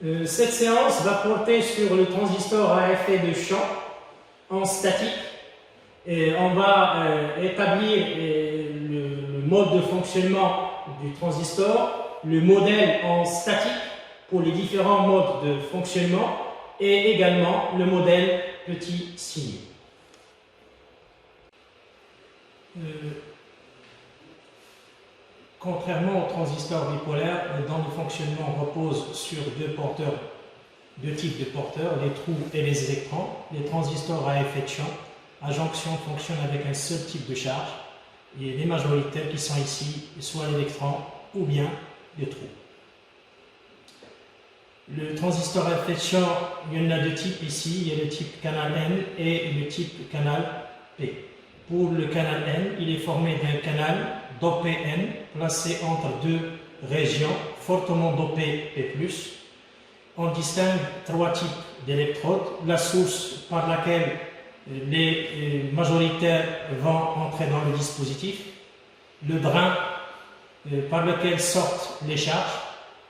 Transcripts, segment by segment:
Cette séance va porter sur le transistor à effet de champ en statique. Et on va établir le mode de fonctionnement du transistor, le modèle en statique pour les différents modes de fonctionnement et également le modèle petit signe. Contrairement au transistor bipolaire, dont le fonctionnement repose sur deux types de porteurs, les trous et les électrons, les transistors à effet de champ à jonction fonctionnent avec un seul type de charge, et les majoritaires qui sont ici, soit l'électron ou bien les trous. Le transistor à effet de champ, il y en a deux types ici, il y a le type canal N et le type canal P. Pour le canal N, il est formé d'un canal dopé N placé entre deux régions fortement dopées P+. On distingue trois types d'électrodes. La source par laquelle les majoritaires vont entrer dans le dispositif, le drain par lequel sortent les charges,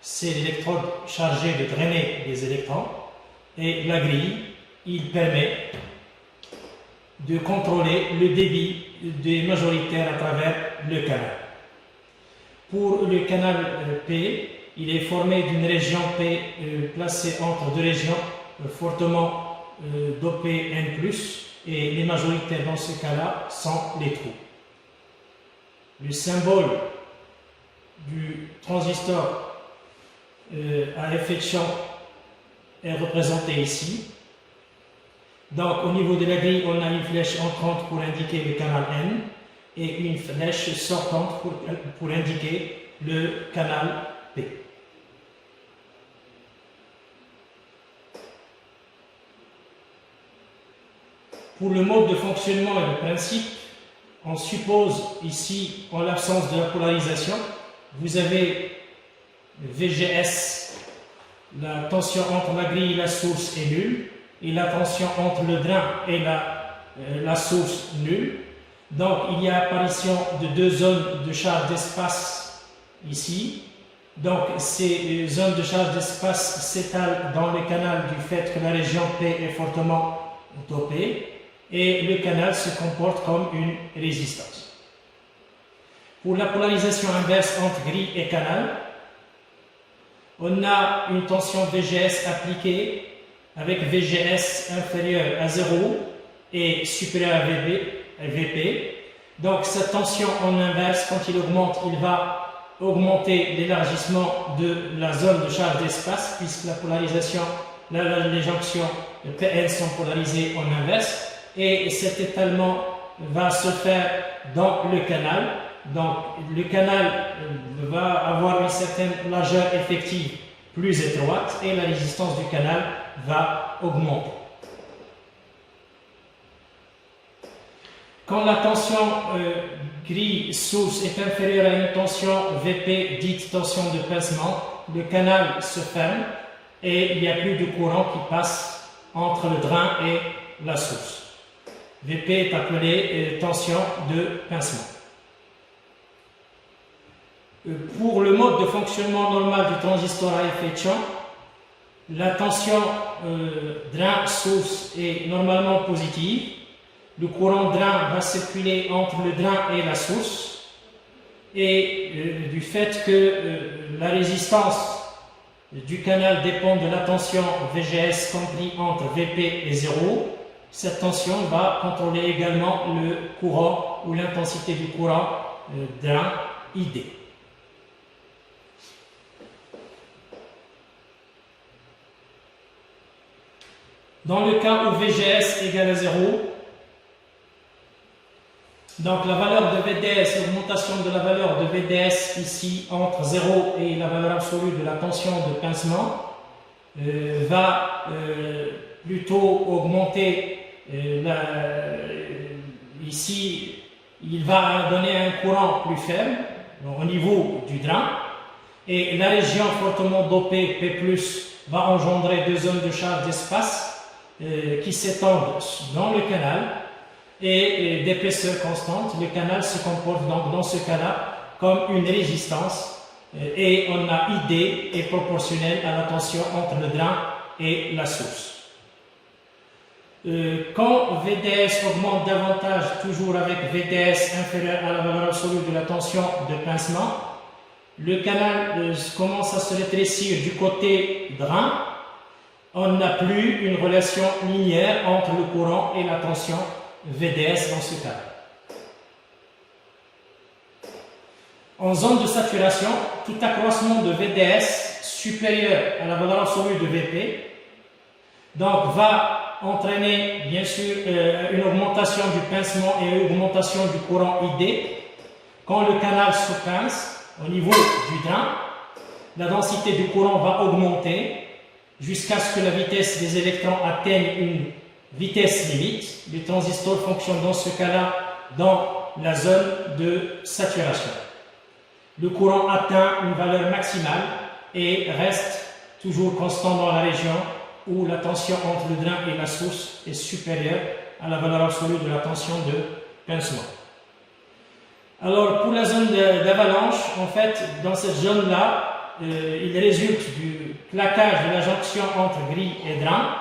c'est l'électrode chargée de drainer les électrons, et la grille, il permet de contrôler le débit des majoritaires à travers le canal. Pour le canal P, il est formé d'une région P placée entre deux régions fortement dopées N+, et les majoritaires dans ce cas-là sont les trous. Le symbole du transistor à effet de champ est représenté ici. Donc au niveau de la grille, on a une flèche entrante pour indiquer le canal N et une flèche sortante pour indiquer le canal P. Pour le mode de fonctionnement et le principe, on suppose ici, en l'absence de la polarisation, vous avez VGS, la tension entre la grille et la source est nulle, et la tension entre le drain et la source nulle. Donc il y a apparition de deux zones de charge d'espace ici. Donc ces zones de charge d'espace s'étalent dans le canal du fait que la région P est fortement dopée, et le canal se comporte comme une résistance. Pour la polarisation inverse entre grille et canal, on a une tension VGS appliquée avec VGS inférieur à 0 et supérieur à VP. Donc cette tension en inverse, quand il augmente, il va augmenter l'élargissement de la zone de charge d'espace, puisque la polarisation, les jonctions PN sont polarisées en inverse, et cet étalement va se faire dans le canal. Donc le canal va avoir une certaine largeur effective plus étroite et la résistance du canal va augmenter. Quand la tension grille source est inférieure à une tension VP dite tension de pincement, le canal se ferme et il n'y a plus de courant qui passe entre le drain et la source. VP est appelé tension de pincement. Pour le mode de fonctionnement normal du transistor à effet de champ, la tension drain-source est normalement positive. Le courant drain va circuler entre le drain et la source. Et du fait que la résistance du canal dépend de la tension VGS compris entre VP et 0, cette tension va contrôler également le courant ou l'intensité du courant drain ID. Dans le cas où VGS égale à 0, donc la valeur de VDS, l'augmentation de la valeur de VDS ici entre 0 et la valeur absolue de la tension de pincement va plutôt augmenter, ici il va donner un courant plus faible au niveau du drain, et la région fortement dopée P+, va engendrer deux zones de charge d'espace qui s'étendent dans le canal et d'épaisseur constante. Le canal se comporte donc dans ce cas-là comme une résistance et on a ID est proportionnel à la tension entre le drain et la source. Quand VDS augmente davantage, toujours avec VDS inférieur à la valeur absolue de la tension de pincement, le canal commence à se rétrécir du côté drain. On n'a plus une relation linéaire entre le courant et la tension VDS dans ce cas. En zone de saturation, tout accroissement de VDS supérieur à la valeur absolue de VP donc va entraîner bien sûr une augmentation du pincement et une augmentation du courant ID. Quand le canal se pince au niveau du drain, la densité du courant va augmenter jusqu'à ce que la vitesse des électrons atteigne une vitesse limite. Les transistors fonctionnent dans ce cas-là dans la zone de saturation. Le courant atteint une valeur maximale et reste toujours constant dans la région où la tension entre le drain et la source est supérieure à la valeur absolue de la tension de pincement. Alors pour la zone d'avalanche, en fait, dans cette zone-là, il résulte du claquage de la jonction entre grille et drain,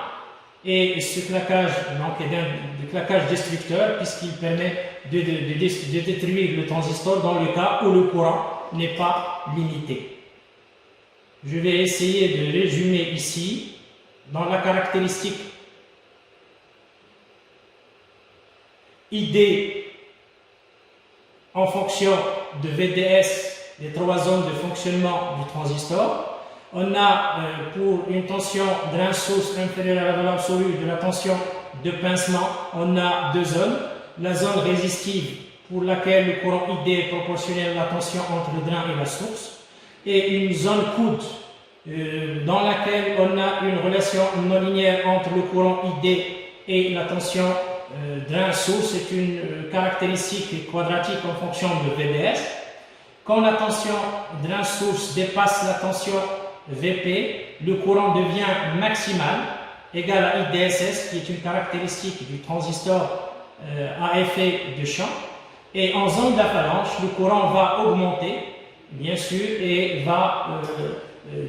et ce claquage donc, est un claquage destructeur puisqu'il permet de détruire le transistor dans le cas où le courant n'est pas limité. Je vais essayer de résumer ici dans la caractéristique ID en fonction de VDS, les trois zones de fonctionnement du transistor. On a pour une tension drain-source inférieure à la valeur absolue de la tension de pincement, on a deux zones. La zone résistive pour laquelle le courant ID est proportionnel à la tension entre le drain et la source, et une zone coude dans laquelle on a une relation non linéaire entre le courant ID et la tension drain-source. C'est une caractéristique quadratique en fonction de VDS. Quand la tension drain-source dépasse la tension VP, le courant devient maximal, égal à IDSS, qui est une caractéristique du transistor à effet de champ. Et en zone d'avalanche, le courant va augmenter, bien sûr, et va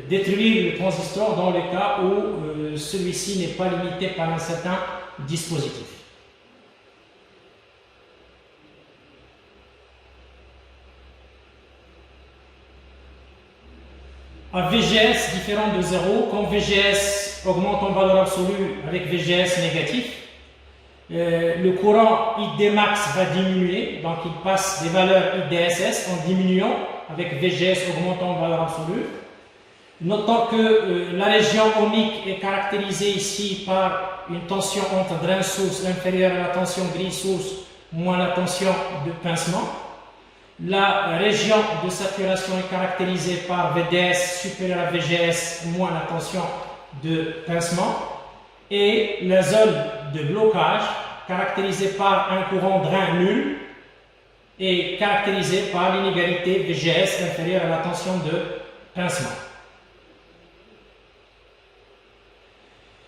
détruire le transistor dans le cas où celui-ci n'est pas limité par un certain dispositif. À VGS différent de 0, quand VGS augmente en valeur absolue avec VGS négatif, le courant ID max va diminuer, donc il passe des valeurs IDSS en diminuant avec VGS augmentant en valeur absolue. Notons que la région ohmique est caractérisée ici par une tension entre drain-source inférieure à la tension grille-source moins la tension de pincement. La région de saturation est caractérisée par VDS supérieur à VGS moins la tension de pincement. Et la zone de blocage, caractérisée par un courant drain nul, est caractérisée par l'inégalité VGS inférieure à la tension de pincement.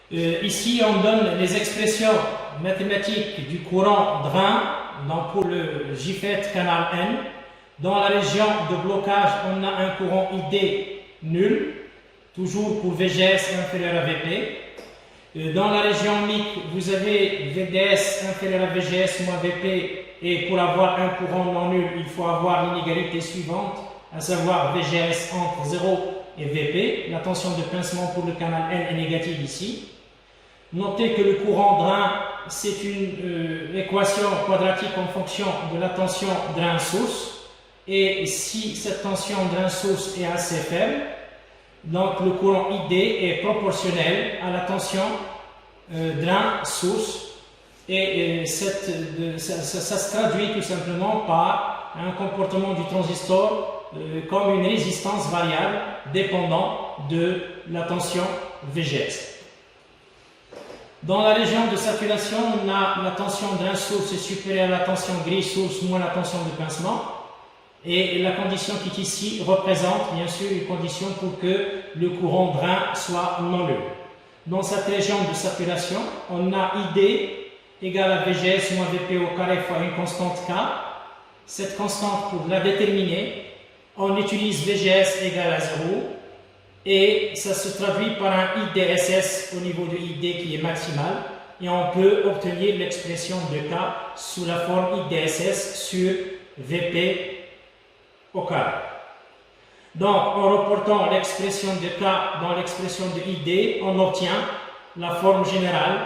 Ici, on donne les expressions mathématiques du courant drain donc pour le JFET canal N. Dans la région de blocage, on a un courant ID nul, toujours pour VGS inférieur à VP. Dans la région ohmique, vous avez VDS inférieur à VGS moins VP, et pour avoir un courant non nul, il faut avoir l'inégalité suivante, à savoir VGS entre 0 et VP. La tension de pincement pour le canal N est négative ici. Notez que le courant drain, c'est une équation quadratique en fonction de la tension drain-source. Et si cette tension drain-source est assez faible, donc le courant ID est proportionnel à la tension drain-source. Et ça se traduit tout simplement par un comportement du transistor comme une résistance variable dépendant de la tension VGS. Dans la région de saturation, on a la tension drain-source est supérieure à la tension grille-source moins la tension de pincement. Et la condition qui est ici représente bien sûr une condition pour que le courant drain soit non nul. Dans cette région de saturation, on a ID égale à VGS moins VP au carré fois une constante K. Cette constante, pour la déterminer, on utilise VGS égale à 0 et ça se traduit par un IDSS au niveau de ID qui est maximal et on peut obtenir l'expression de K sous la forme IDSS sur VP au carré. Donc, en reportant l'expression de K dans l'expression de ID, on obtient la forme générale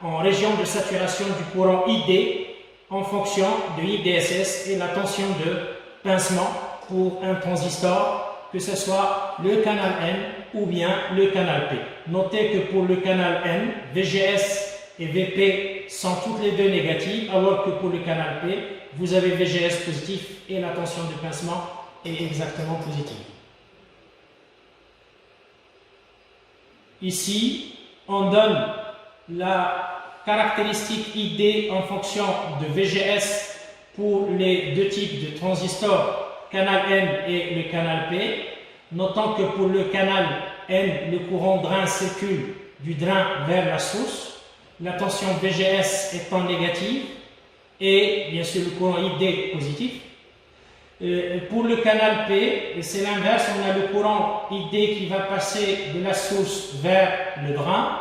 en région de saturation du courant ID en fonction de IDSS et la tension de pincement pour un transistor, que ce soit le canal N ou bien le canal P. Notez que pour le canal N, VGS et VP sont toutes les deux négatives, alors que pour le canal P, vous avez VGS positif et la tension de pincement est exactement positive. Ici, on donne la caractéristique ID en fonction de VGS pour les deux types de transistors, canal N et le canal P. Notons que pour le canal N, le courant drain circule du drain vers la source, la tension VGS étant négative et bien sûr le courant ID positif. Pour le canal P, c'est l'inverse, on a le courant ID qui va passer de la source vers le drain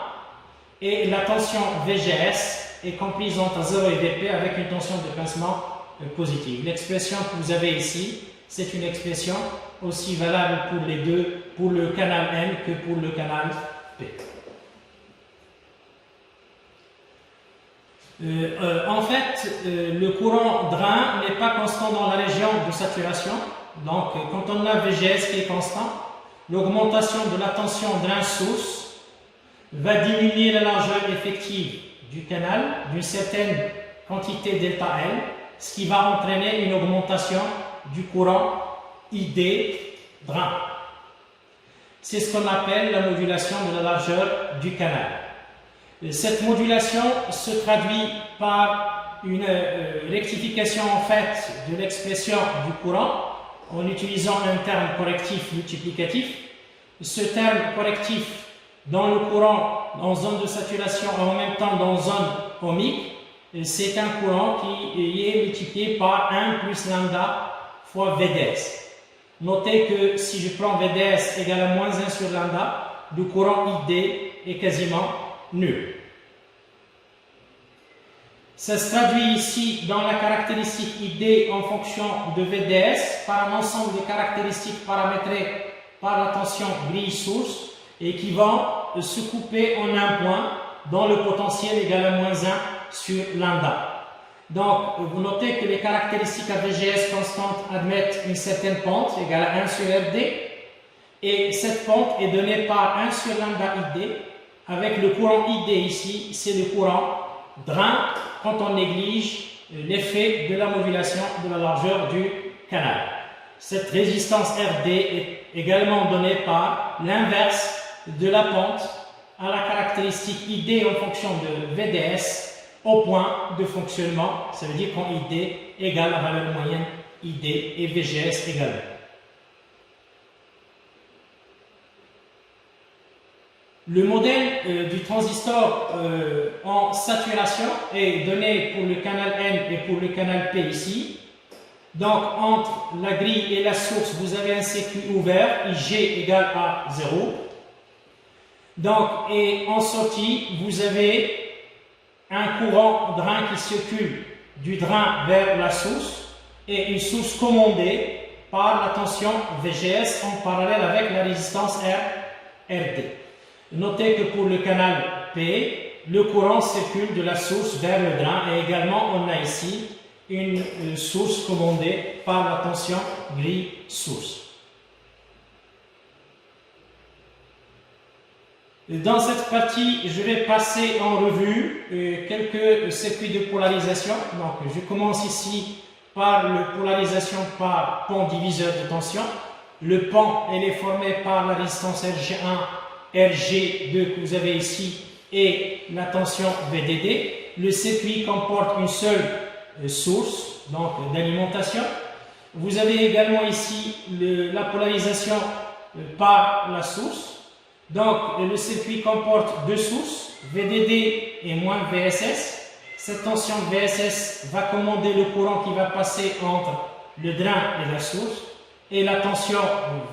et la tension VGS est comprise entre 0 et VP avec une tension de pincement positive. L'expression que vous avez ici, c'est une expression aussi valable pour les deux, pour le canal N que pour le canal P. En fait, le courant drain n'est pas constant dans la région de saturation. Donc, quand on a VGS qui est constant, l'augmentation de la tension drain-source va diminuer la largeur effective du canal d'une certaine quantité delta L, ce qui va entraîner une augmentation du courant ID drain. C'est ce qu'on appelle la modulation de la largeur du canal. Cette modulation se traduit par une rectification en fait de l'expression du courant en utilisant un terme correctif multiplicatif. Ce terme correctif dans le courant en zone de saturation et en même temps dans zone ohmique, c'est un courant qui est multiplié par 1 plus lambda fois VDS. Notez que si je prends VDS égale à moins 1 sur lambda, le courant ID est quasiment nul. Ça se traduit ici dans la caractéristique ID en fonction de VDS par un ensemble de caractéristiques paramétrées par la tension grille-source et qui vont se couper en un point dont le potentiel égale à moins 1 sur lambda. Donc, vous notez que les caractéristiques à VGS constantes admettent une certaine pente égale à 1 sur RD et cette pente est donnée par 1 sur lambda ID avec le courant ID ici, c'est le courant drain quand on néglige l'effet de la modulation de la largeur du canal. Cette résistance RD est également donnée par l'inverse de la pente à la caractéristique ID en fonction de VDS au point de fonctionnement, ça veut dire quand ID égale la valeur moyenne ID et VGS également. Le modèle du transistor en saturation est donné pour le canal N et pour le canal P ici. Donc, entre la grille et la source, vous avez un circuit ouvert, IG égale à 0. Donc, et en sortie, vous avez un courant drain qui circule du drain vers la source et une source commandée par la tension VGS en parallèle avec la résistance RD. Notez que pour le canal P, le courant circule de la source vers le drain et également on a ici une source commandée par la tension grille-source. Dans cette partie, je vais passer en revue quelques circuits de polarisation. Donc, je commence ici par la polarisation par pont diviseur de tension. Le pont elle est formé par la résistance RG1, RG2 que vous avez ici et la tension VDD. Le circuit comporte une seule source d'alimentation. Vous avez également ici la polarisation par la source. Donc, le circuit comporte deux sources, VDD et moins VSS. Cette tension VSS va commander le courant qui va passer entre le drain et la source. et la tension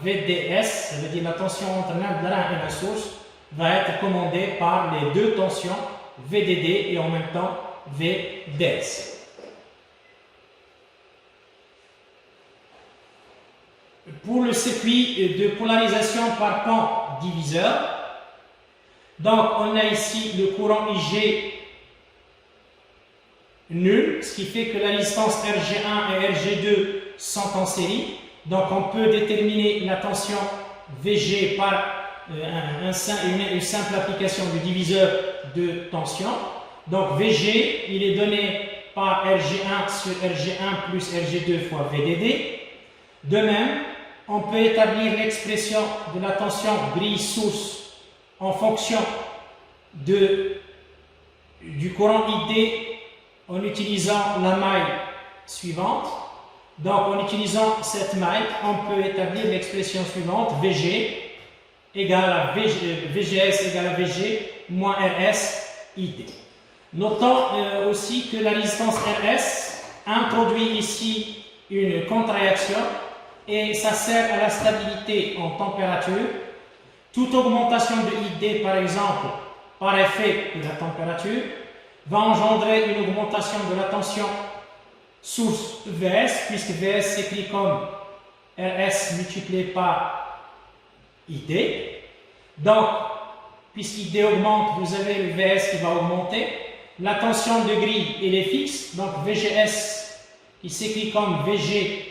VDS, ça veut dire la tension entre l'un et la source, va être commandée par les deux tensions VDD et en même temps VDS. Pour le circuit de polarisation par pan diviseur, donc on a ici le courant IG nul, ce qui fait que la résistance RG1 et RG2 sont en série. Donc on peut déterminer la tension VG par une simple application du diviseur de tension. Donc VG, il est donné par RG1 sur RG1 plus RG2 fois VDD. De même, on peut établir l'expression de la tension grille-source en fonction du courant ID en utilisant la maille suivante. Donc, en utilisant cette maille, on peut établir l'expression suivante, VG égale à VGS égale à VG moins RS ID. Notons aussi que la résistance RS introduit ici une contre-réaction et ça sert à la stabilité en température. Toute augmentation de ID, par exemple, par effet de la température, va engendrer une augmentation de la tension source VS, puisque VS s'écrit comme RS multiplié par ID. Donc, puisqu'ID augmente, vous avez le VS qui va augmenter. La tension de grille, elle est fixe. Donc, VGS, qui s'écrit comme VG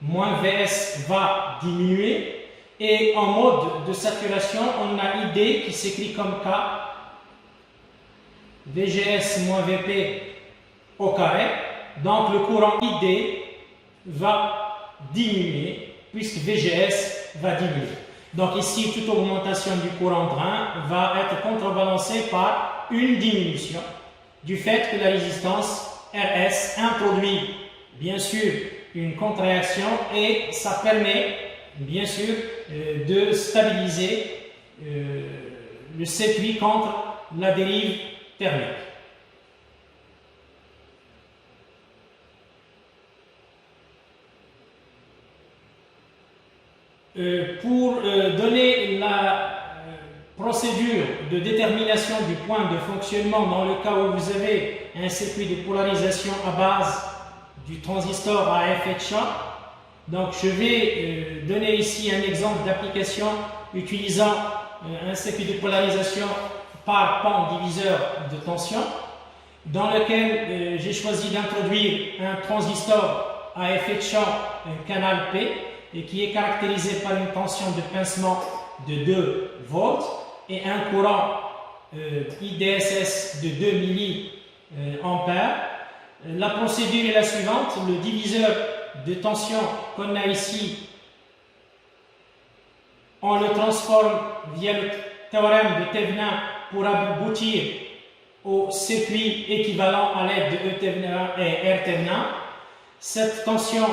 moins VS, va diminuer. Et en mode de saturation, on a ID qui s'écrit comme K, VGS moins VP au carré. Donc le courant ID va diminuer puisque VGS va diminuer. Donc ici, toute augmentation du courant drain va être contrebalancée par une diminution du fait que la résistance RS introduit bien sûr une contre-réaction et ça permet bien sûr de stabiliser le circuit contre la dérive thermique. Pour donner la procédure de détermination du point de fonctionnement dans le cas où vous avez un circuit de polarisation à base du transistor à effet de choc, donc je vais donner ici un exemple d'application utilisant un circuit de polarisation par pan diviseur de tension dans lequel j'ai choisi d'introduire un transistor à effet de choc, un canal P, et qui est caractérisé par une tension de pincement de 2 volts et un courant IDSS de 2 milliampères. La procédure est la suivante, le diviseur de tension qu'on a ici, on le transforme via le théorème de Thevenin pour aboutir au circuit équivalent à l'aide de E Thevenin et R Thevenin. Cette tension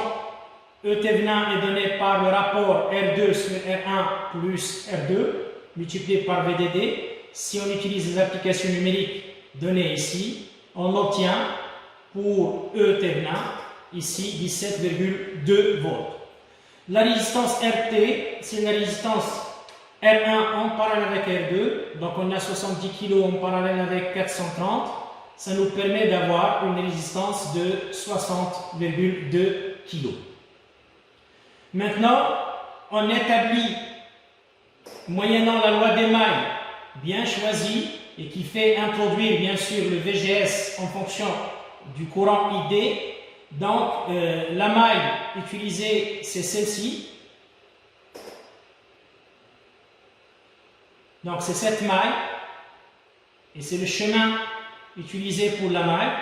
E Thevenin est donnée par le rapport R2 sur R1 plus R2 multiplié par VDD. Si on utilise les applications numériques données ici, on obtient pour E Thevenin ici 17,2 volts. La résistance RT, c'est la résistance R1 en parallèle avec R2, donc on a 70 kg en parallèle avec 430, ça nous permet d'avoir une résistance de 60,2 kg. Maintenant, on établit, moyennant la loi des mailles bien choisie et qui fait introduire bien sûr le VGS en fonction du courant ID. Donc, la maille utilisée, c'est celle-ci. Donc, c'est cette maille. Et c'est le chemin utilisé pour la maille.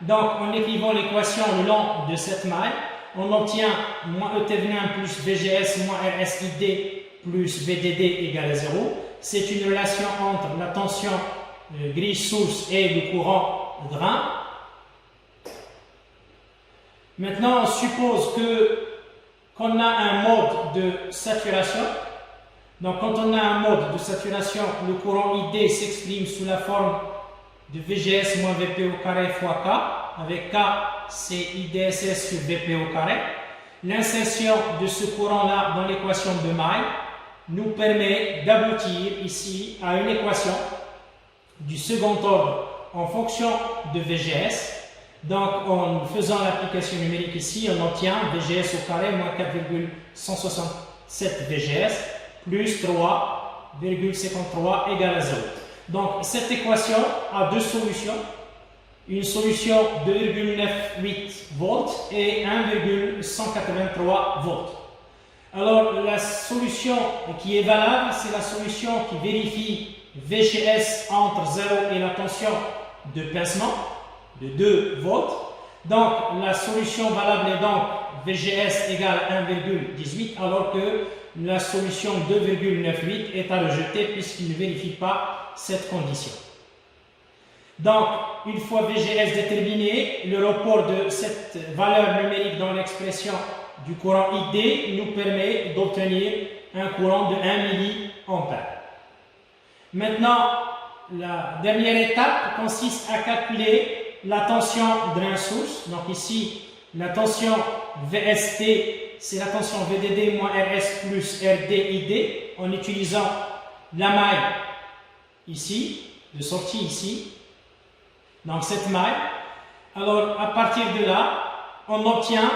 Donc, en écrivant l'équation le long de cette maille, on obtient moins E Thevenin plus VGS moins RSID plus VDD égale à 0. C'est une relation entre la tension grille source et le courant drain. Maintenant, on suppose qu'on a un mode de saturation. Donc, quand on a un mode de saturation, le courant ID s'exprime sous la forme de VGS moins VP au carré fois K, avec K, c'est IDSS sur VP au carré. l'insertion de ce courant-là dans l'équation de May nous permet d'aboutir ici à une équation du second ordre en fonction de VGS. Donc, en faisant l'application numérique ici, on obtient VGS au carré moins 4,167 VGS plus 3,53 égale à 0. Donc, cette équation a deux solutions. Une solution 2,98 volts et 1,183 volts. Alors, la solution qui est valable, c'est la solution qui vérifie VGS entre 0 et la tension de pincement de 2 volts. Donc, la solution valable est donc VGS égale 1,18 alors que la solution 2,98 est à rejeter puisqu'il ne vérifie pas cette condition. Donc, une fois VGS déterminé, le report de cette valeur numérique dans l'expression du courant ID nous permet d'obtenir un courant de 1 mA. Maintenant, la dernière étape consiste à calculer la tension drain source. Donc ici, la tension VST, c'est la tension VDD moins RS plus RDID en utilisant la maille ici, de sortie ici. Donc cette maille. Alors à partir de là, on obtient,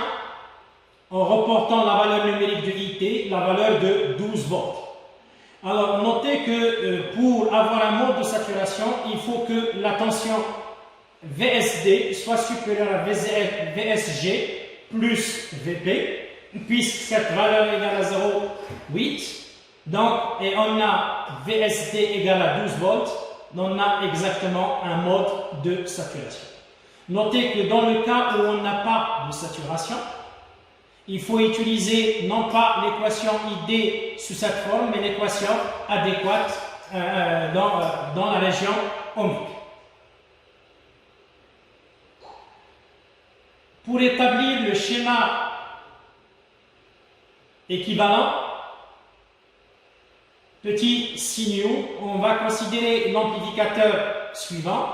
en reportant la valeur numérique de IT, la valeur de 12 volts. Alors notez que pour avoir un mode de saturation, il faut que la tension VSD soit supérieure à VSG plus VP, puisque cette valeur est égale à 0,8. Donc, et on a VSD égale à 12 volts. On a exactement un mode de saturation. Notez que dans le cas où on n'a pas de saturation, il faut utiliser non pas l'équation ID sous cette forme, mais l'équation adéquate dans la région ohmique. Pour établir le schéma équivalent, petit signaux, on va considérer l'amplificateur suivant,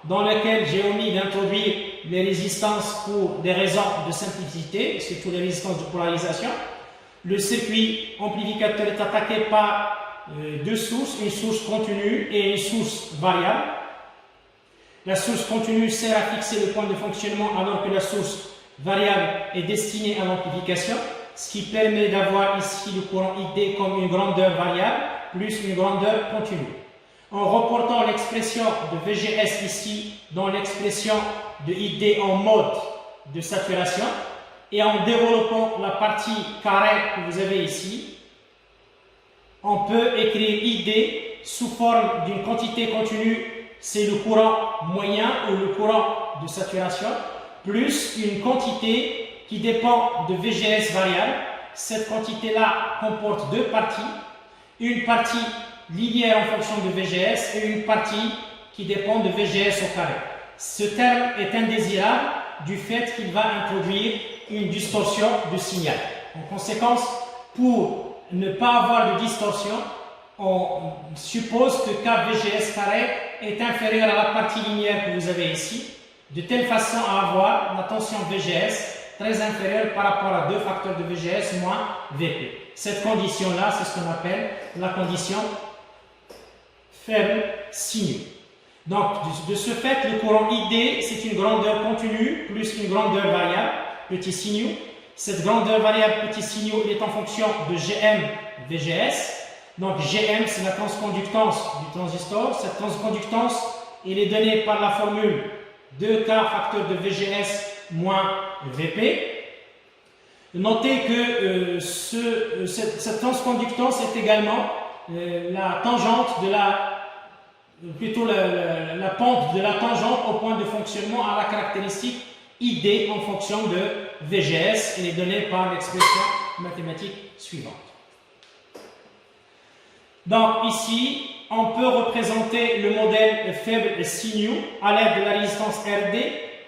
dans lequel j'ai omis d'introduire les résistances pour des raisons de simplicité, surtout les résistances de polarisation. Le circuit amplificateur est attaqué par deux sources, une source continue et une source variable. La source continue sert à fixer le point de fonctionnement alors que la source variable est destinée à l'amplification, ce qui permet d'avoir ici le courant ID comme une grandeur variable plus une grandeur continue. En reportant l'expression de VGS ici dans l'expression de ID en mode de saturation et en développant la partie carrée que vous avez ici, on peut écrire ID sous forme d'une quantité continue, c'est le courant moyen ou le courant de saturation, plus une quantité qui dépend de VGS variable. Cette quantité-là comporte deux parties, une partie linéaire en fonction de VGS et une partie qui dépend de VGS au carré. Ce terme est indésirable du fait qu'il va introduire une distorsion de signal. En conséquence, pour ne pas avoir de distorsion, on suppose que KVGS carré est inférieur à la partie linéaire que vous avez ici, de telle façon à avoir la tension VGS très inférieure par rapport à deux facteurs de VGS moins VP. Cette condition-là, c'est ce qu'on appelle la condition faible signaux. Donc, de ce fait, le courant ID, c'est une grandeur continue plus une grandeur variable, petit signaux. Cette grandeur variable, petit signaux, est en fonction de GM VGS. Donc, GM, c'est la transconductance du transistor. Cette transconductance, elle est donnée par la formule 2K facteur de VGS moins VP. Notez que cette transconductance est également la tangente de la pente de la tangente au point de fonctionnement à la caractéristique ID en fonction de VGS. Elle est donnée par l'expression mathématique suivante. Donc ici, on peut représenter le modèle faible signaux à l'aide de la résistance RD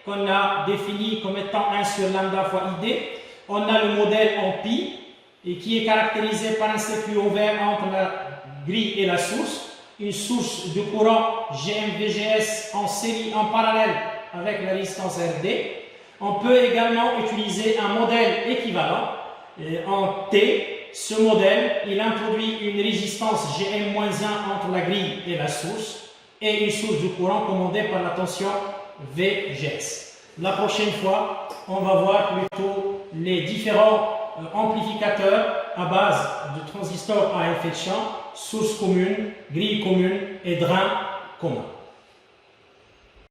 qu'on a définie comme étant 1 sur lambda fois ID. On a le modèle en pi et qui est caractérisé par un circuit ouvert entre la grille et la source, une source de courant GMVGS en série en parallèle avec la résistance RD. On peut également utiliser un modèle équivalent en T. Ce modèle, il introduit une résistance Gm-1 entre la grille et la source et une source de courant commandée par la tension VGS. La prochaine fois, on va voir plutôt les différents amplificateurs à base de transistors à effet de champ, source commune, grille commune et drain commun.